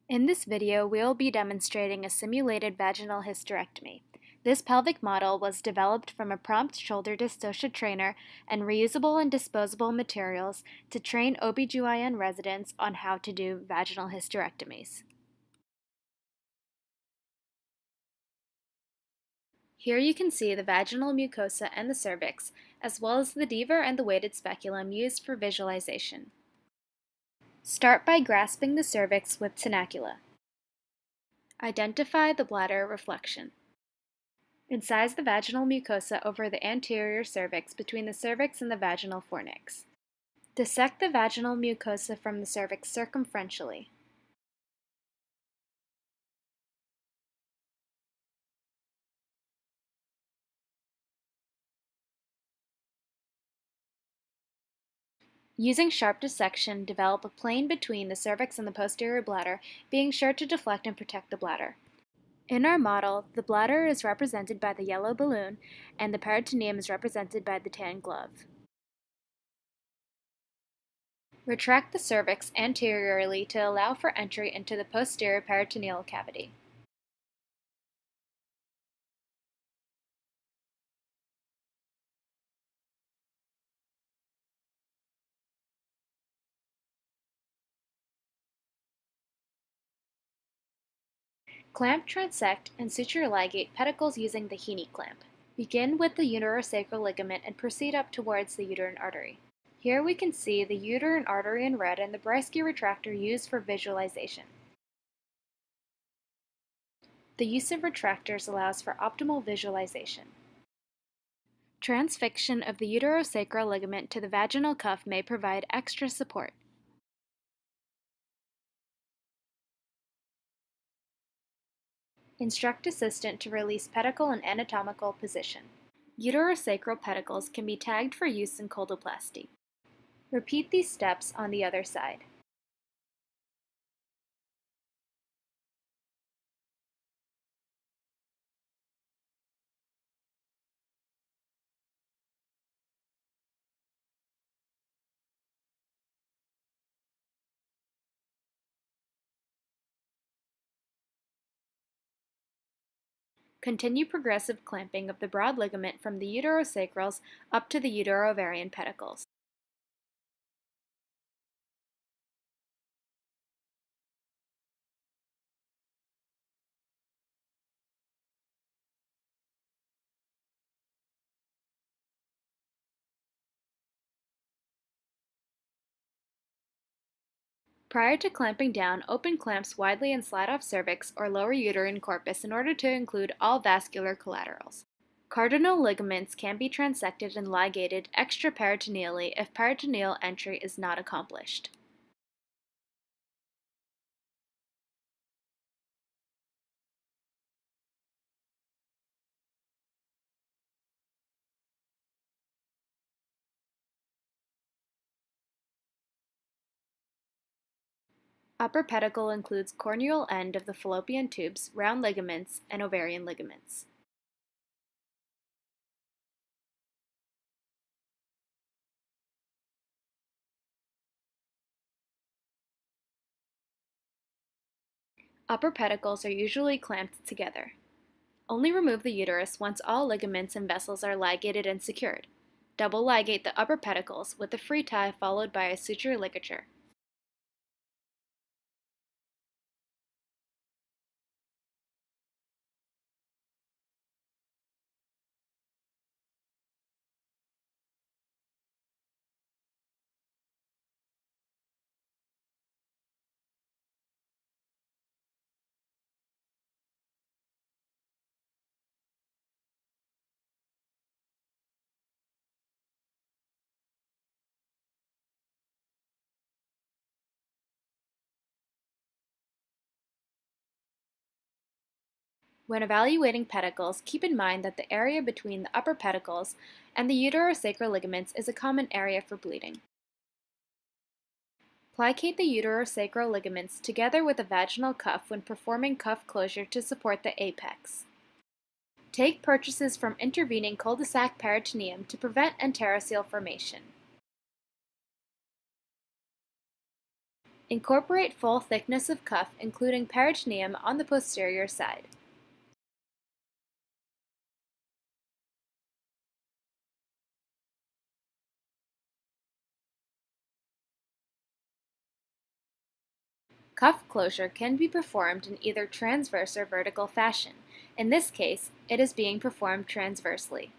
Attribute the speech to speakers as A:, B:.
A: In this video, we'll be demonstrating a simulated vaginal hysterectomy. This pelvic model was developed from a prompt shoulder dystocia trainer and reusable and disposable materials to train OB/GYN residents on how to do vaginal hysterectomies. Here you can see the vaginal mucosa and the cervix, as well as the dever and the weighted speculum used for visualization. Start by grasping the cervix with tenacula. Identify the bladder reflection. Incise the vaginal mucosa over the anterior cervix between the cervix and the vaginal fornix. Dissect the vaginal mucosa from the cervix circumferentially. Using sharp dissection, develop a plane between the cervix and the posterior bladder, being sure to deflect and protect the bladder. In our model, the bladder is represented by the yellow balloon, and the peritoneum is represented by the tan glove. Retract the cervix anteriorly to allow for entry into the posterior peritoneal cavity. Clamp, transect, and suture ligate pedicles using the Heaney clamp. Begin with the uterosacral ligament and proceed up towards the uterine artery. Here we can see the uterine artery in red and the Breisky retractor used for visualization. The use of retractors allows for optimal visualization. Transfixion of the uterosacral ligament to the vaginal cuff may provide extra support. Instruct assistant to release pedicle in anatomical position. Uterosacral pedicles can be tagged for use in coldoplasty. Repeat these steps on the other side. Continue progressive clamping of the broad ligament from the uterosacrals up to the uterovarian pedicles. Prior to clamping down, open clamps widely and slide off cervix or lower uterine corpus in order to include all vascular collaterals. Cardinal ligaments can be transected and ligated extraperitoneally if peritoneal entry is not accomplished. Upper pedicle includes corneal end of the fallopian tubes, round ligaments, and ovarian ligaments. Upper pedicles are usually clamped together. Only remove the uterus once all ligaments and vessels are ligated and secured. Double ligate the upper pedicles with a free tie followed by a suture ligature. When evaluating pedicles, keep in mind that the area between the upper pedicles and the uterosacral ligaments is a common area for bleeding. Plicate the uterosacral ligaments together with a vaginal cuff when performing cuff closure to support the apex. Take purchases from intervening cul-de-sac peritoneum to prevent enterocele formation. Incorporate full thickness of cuff, including peritoneum on the posterior side. Cuff closure can be performed in either transverse or vertical fashion. In this case, it is being performed transversely.